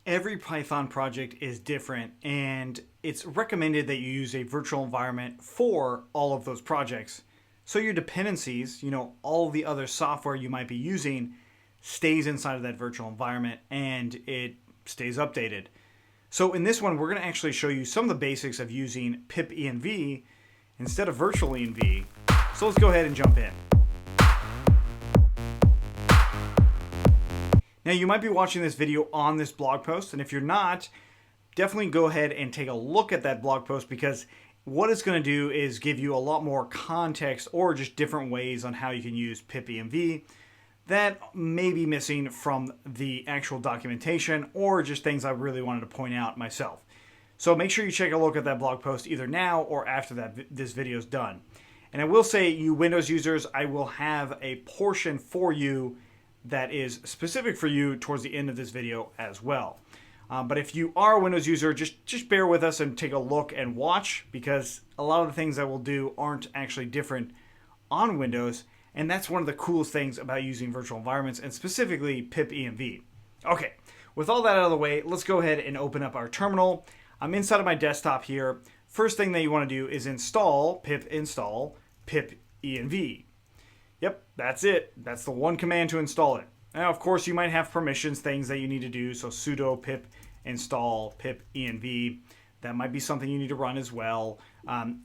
Every Python project is different, and it's recommended that you use a virtual environment for all of those projects. So your dependencies, all the other software you might be using, stays inside of that virtual environment and it stays updated. So in this one, we're going to actually show you some of the basics of using pipenv instead of virtual env. So let's go ahead and jump in. Now, you might be watching this video on this blog post, and if you're not, definitely go ahead and take a look at that blog post, because what it's going to do is give you a lot more context or just different ways on how you can use pipenv that may be missing from the actual documentation, or just things I really wanted to point out myself. So make sure you check a look at that blog post either now or after this video is done. And I will say, you Windows users, I will have a portion for you that is specific for you towards the end of this video as well. But if you are a Windows user, just bear with us and take a look and watch, because a lot of the things that we'll do aren't actually different on Windows, and that's one of the coolest things about using virtual environments, and specifically pipenv. Okay, with all that out of the way, let's go ahead and open up our terminal. I'm inside of my desktop here. First thing that you want to do is pip install pipenv. Yep, that's it. That's the one command to install it. Now, of course, you might have permissions, things that you need to do. So sudo pip install pipenv. That might be something you need to run as well.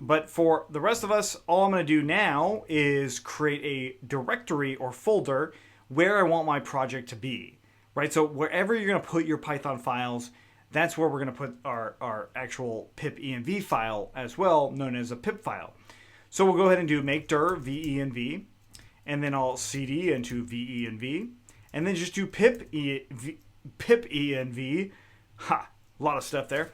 But for the rest of us, all I'm going to do now is create a directory or folder where I want my project to be. Right? So wherever you're going to put your Python files, that's where we're going to put our actual pipenv file as well, known as a pip file. So we'll go ahead and do make dir venv. And then I'll cd into venv, and then just do pipenv. Ha, a lot of stuff there.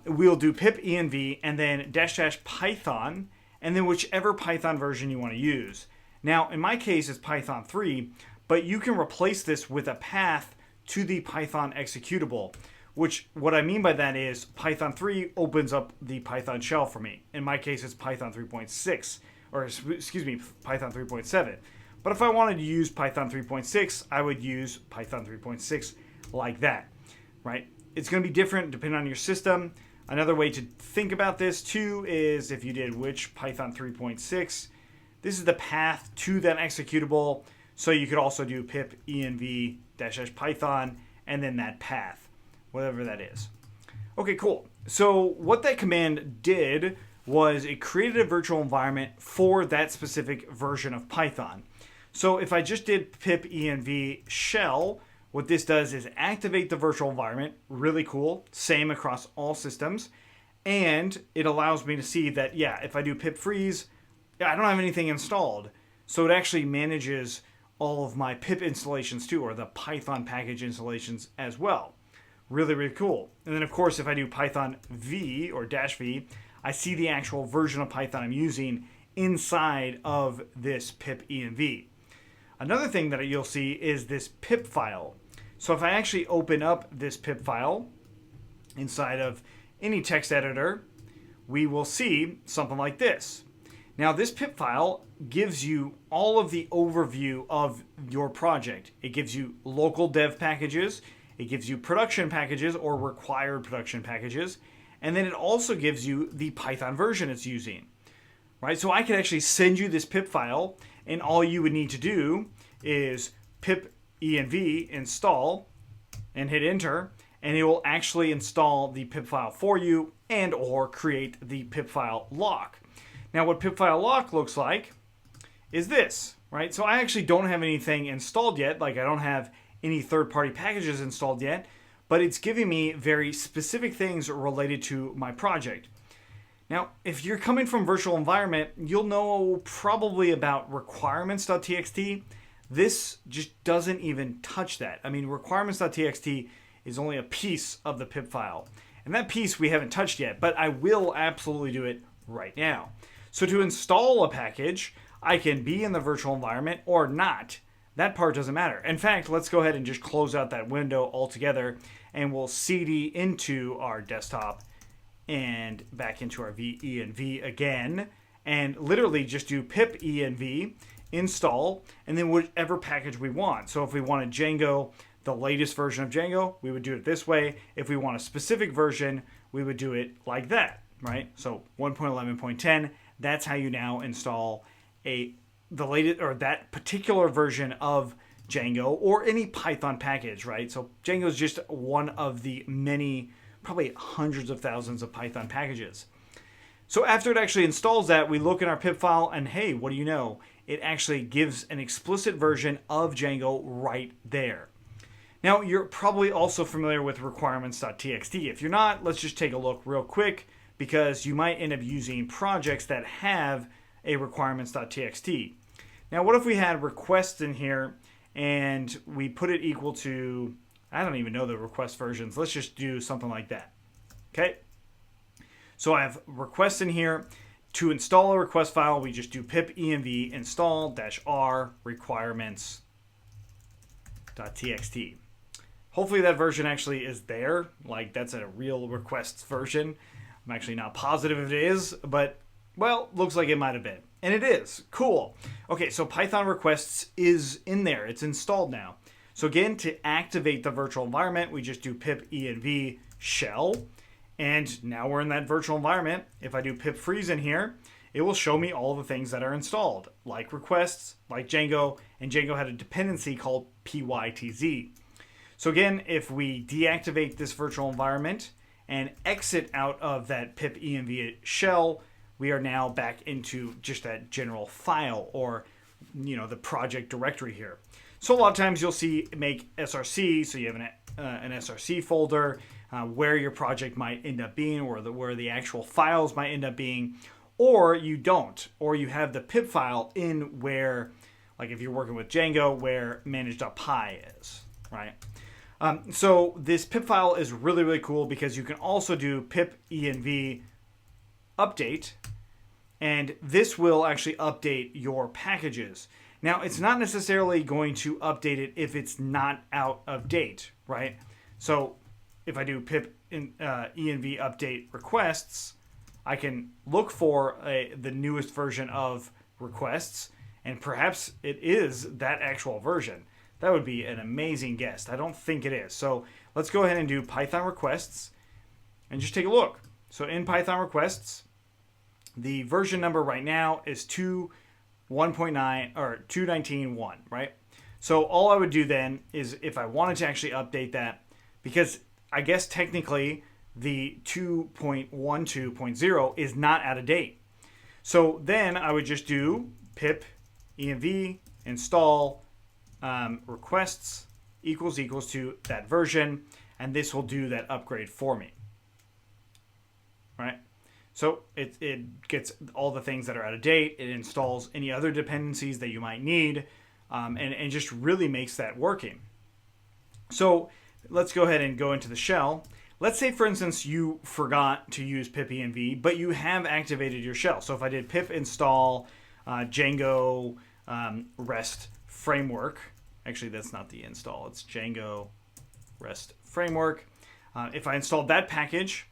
We'll do pipenv and then -- python, and then whichever Python version you want to use. Now, in my case, it's Python 3, but you can replace this with a path to the Python executable, which what I mean by that is Python 3 opens up the Python shell for me. In my case, it's Python 3.6. Or excuse me, Python 3.7. But if I wanted to use Python 3.6, I would use Python 3.6 like that, right? It's going to be different depending on your system. Another way to think about this too is if you did which Python 3.6, this is the path to that executable. So you could also do pipenv -- python and then that path, whatever that is. Okay, cool. So what that command did was it created a virtual environment for that specific version of Python. So if I just did pipenv shell, what this does is activate the virtual environment. Really cool. Same across all systems. And it allows me to see that, yeah, if I do pip freeze, I don't have anything installed. So it actually manages all of my pip installations too, or the Python package installations as well. Really, really cool. And then of course, if I do Python v or -v, I see the actual version of Python I'm using inside of this pipenv. Another thing that you'll see is this pip file. So if I actually open up this pip file inside of any text editor, we will see something like this. Now, this pip file gives you all of the overview of your project. It gives you local dev packages, it gives you production packages or required production packages, and then it also gives you the Python version it's using, right? So I can actually send you this pip file, and all you would need to do is pipenv install and hit enter, and it will actually install the pip file for you and or create the pip file lock. Now, what pip file lock looks like is this, right? So I actually don't have anything installed yet, like I don't have any third-party packages installed yet, but it's giving me very specific things related to my project. Now, if you're coming from virtual environment, you'll know probably about requirements.txt. This just doesn't even touch that. I mean, requirements.txt is only a piece of the pip file. And that piece we haven't touched yet, but I will absolutely do it right now. So to install a package, I can be in the virtual environment or not. That part doesn't matter. In fact, let's go ahead and just close out that window altogether, and we'll cd into our desktop and back into our venv again, and literally just do pipenv install, and then whatever package we want. So if we wanted Django, the latest version of Django, we would do it this way. If we want a specific version, we would do it like that, right? So 1.11.10, that's how you now install the latest or that particular version of Django or any Python package, right? So Django is just one of the many, probably hundreds of thousands of Python packages. So after it actually installs that, we look in our pip file and hey, what do you know? It actually gives an explicit version of Django right there. Now, you're probably also familiar with requirements.txt. If you're not, let's just take a look real quick because you might end up using projects that have a requirements.txt. Now, what if we had requests in here and we put it equal to, I don't even know the request versions. Let's just do something like that. Okay. So I have requests in here. To install a request file, we just do pipenv install-r requirements.txt. Hopefully that version actually is there. Like that's a real requests version. I'm actually not positive if it is, but well, looks like it might have been. And it is. Cool. Okay, so Python requests is in there. It's installed now. So again, to activate the virtual environment, we just do pipenv shell. And now we're in that virtual environment. If I do pip freeze in here, it will show me all the things that are installed, like requests, like Django, and Django had a dependency called pytz. So again, if we deactivate this virtual environment and exit out of that pipenv shell, we are now back into just that general file or, the project directory here. So a lot of times you'll see make src, so you have an src folder where your project might end up being or where the actual files might end up being, or you don't, or you have the pip file in where, like if you're working with Django, where manage.py is, right? So this pip file is really, really cool because you can also do pipenv update, and this will actually update your packages. Now, it's not necessarily going to update it if it's not out of date, right? So if I do pipenv update requests, I can look for the newest version of requests, and perhaps it is that actual version. That would be an amazing guess. I don't think it is. So let's go ahead and do Python requests and just take a look. So in Python requests, the version number right now is 2.1.9 or 2.19.1, right? So all I would do then is if I wanted to actually update that, because I guess technically the 2.12.0 is not out of date. So then I would just do pipenv install requests equals to that version, and this will do that upgrade for me. Right? So it gets all the things that are out of date. It installs any other dependencies that you might need, and just really makes that working. So let's go ahead and go into the shell. Let's say, for instance, you forgot to use pipenv, but you have activated your shell. So if I did pip install Django REST framework, actually that's not the install, it's Django REST framework. If I installed that package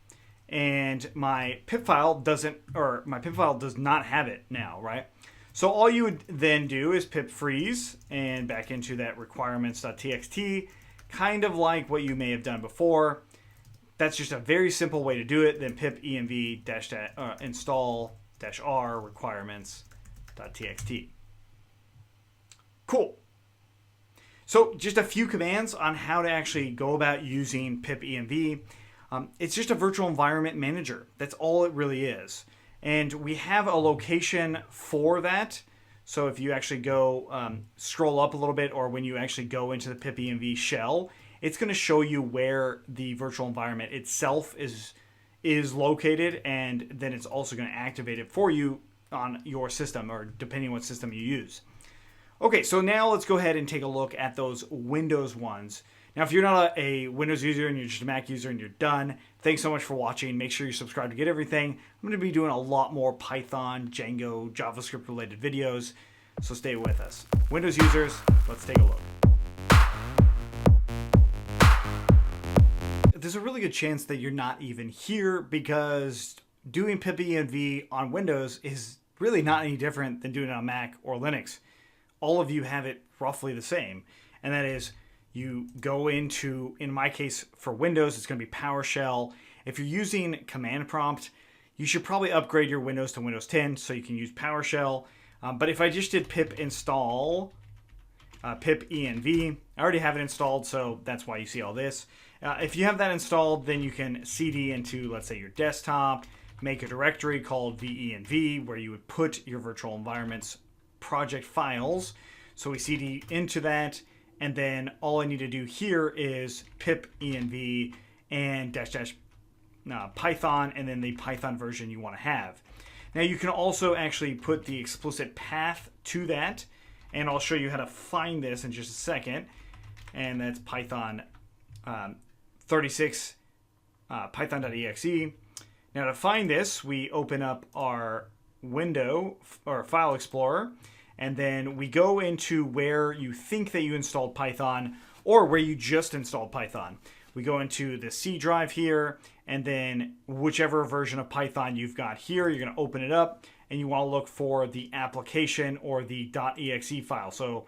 and my pip file does not have it now, right? So all you would then do is pip freeze and back into that requirements.txt, kind of like what you may have done before. That's just a very simple way to do it. Then pipenv install-r requirements.txt. Cool. So just a few commands on how to actually go about using pipenv. It's just a virtual environment manager. That's all it really is. And we have a location for that. So if you actually go scroll up a little bit, or when you actually go into the pipenv shell, it's going to show you where the virtual environment itself is located, and then it's also going to activate it for you on your system, or depending on what system you use. Okay, so now let's go ahead and take a look at those Windows ones. Now, if you're not a Windows user and you're just a Mac user and you're done, thanks so much for watching. Make sure you subscribe to get everything. I'm going to be doing a lot more Python, Django, JavaScript related videos, so stay with us. Windows users, let's take a look. There's a really good chance that you're not even here, because doing pipenv on Windows is really not any different than doing it on Mac or Linux. All of you have it roughly the same, and that is you go into, in my case for Windows, it's going to be PowerShell. If you're using Command Prompt, you should probably upgrade your Windows to Windows 10 so you can use PowerShell. But if I just did pip install pipenv, I already have it installed, so that's why you see all this. If you have that installed, then you can cd into, let's say, your desktop, make a directory called venv where you would put your virtual environment's project files. So we cd into that, and then all I need to do here is pipenv and Python, and then the Python version you want to have. Now you can also actually put the explicit path to that, and I'll show you how to find this in just a second. And that's Python 36 python.exe. Now to find this, we open up our window or file explorer, and then we go into where you think that you installed Python or where you just installed Python. We go into the C drive here, and then whichever version of Python you've got here, you're going to open it up, and you want to look for the application or the .exe file. So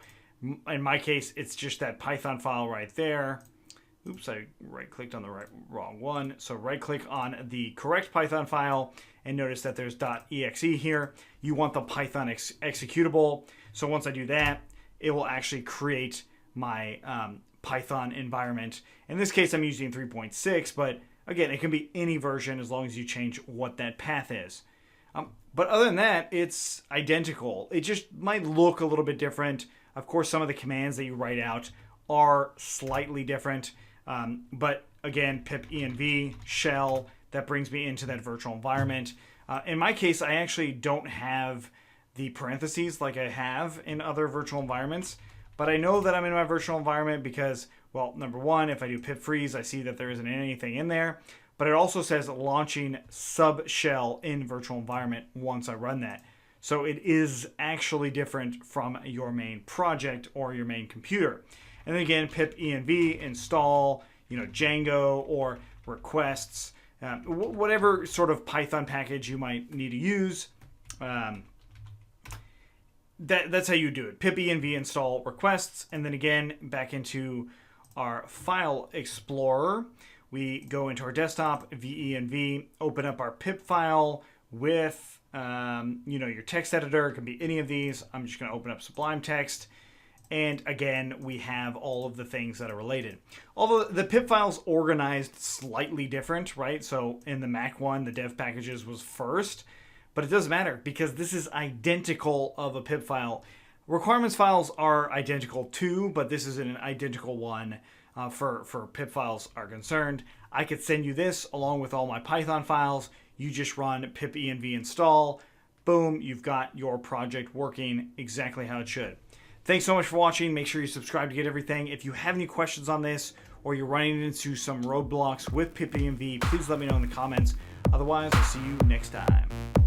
in my case, it's just that Python file right there. Oops, I right-clicked on the wrong one. So right-click on the correct Python file, and notice that there's .exe here. You want the Python executable. So once I do that, it will actually create my Python environment. In this case, I'm using 3.6, but again, it can be any version as long as you change what that path is. But other than that, it's identical. It just might look a little bit different. Of course, some of the commands that you write out are slightly different. But again, pipenv, shell, that brings me into that virtual environment. In my case, I actually don't have the parentheses like I have in other virtual environments. But I know that I'm in my virtual environment because, well, number one, if I do pip freeze, I see that there isn't anything in there. But it also says launching sub shell in virtual environment once I run that. So it is actually different from your main project or your main computer. And then again, pipenv install, Django or requests, whatever sort of Python package you might need to use. That's how you do it. Pipenv install requests, and then again back into our file explorer. We go into our desktop, venv, open up our pip file with your text editor. It can be any of these. I'm just going to open up Sublime Text. And again, we have all of the things that are related. Although the pip file's organized slightly different, right? So in the Mac one, the dev packages was first. But it doesn't matter because this is identical of a pip file. Requirements files are identical too, but this is an identical one for pip files are concerned. I could send you this along with all my Python files. You just run pipenv install. Boom, you've got your project working exactly how it should. Thanks so much for watching. Make sure you subscribe to get everything. If you have any questions on this or you're running into some roadblocks with pipenv, please let me know in the comments. Otherwise, I'll see you next time.